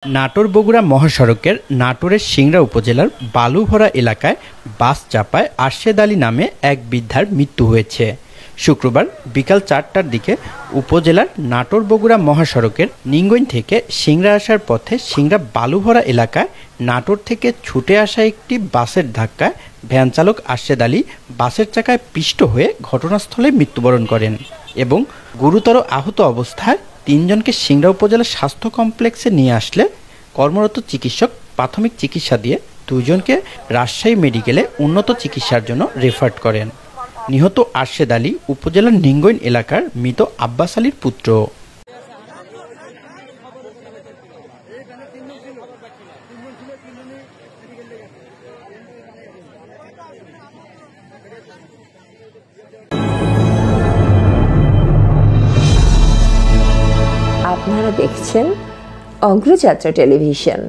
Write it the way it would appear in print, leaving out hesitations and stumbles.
নাটোর বগুড়া মহাসড়কের নাটোরের সিংড়া উপজেলার বালুভরা এলাকায় বাস চাপায় আরশেদ আলী নামে এক বৃদ্ধার মৃত্যু হয়েছে। শুক্রবার বিকাল ৪টার দিকে উপজেলার নাটোর বগুড়া মহাসড়কের নিঙ্গইন থেকে সিংড়া আসার পথে সিংড়া বালুভরা এলাকায় নাটোর থেকে ছুটে আসা একটি বাসের ধাক্কায় ভ্যান চালক আরশেদ আলী বাসের চাকায় পিষ্ট হয়ে ঘটনাস্থলে মৃত্যুবরণ করেন এবং গুরুতর আহত অবস্থায় ৩ জনকে সিংড়া উপজেলা স্বাস্থ্য কমপ্লেক্সে নিয়ে আসলে কর্মরত চিকিৎসক প্রাথমিক চিকিৎসা দিয়ে ২ জনকে রাজশাহী মেডিকেলে উন্নত চিকিৎসার জন্য রেফার করেন। নিহত আরশেদ আলী উপজেলার নিঙ্গইন এলাকার মৃত আব্বাস আলীর পুত্র। আপনারা দেখছেন অগ্রযাত্রা টেলিভিশন।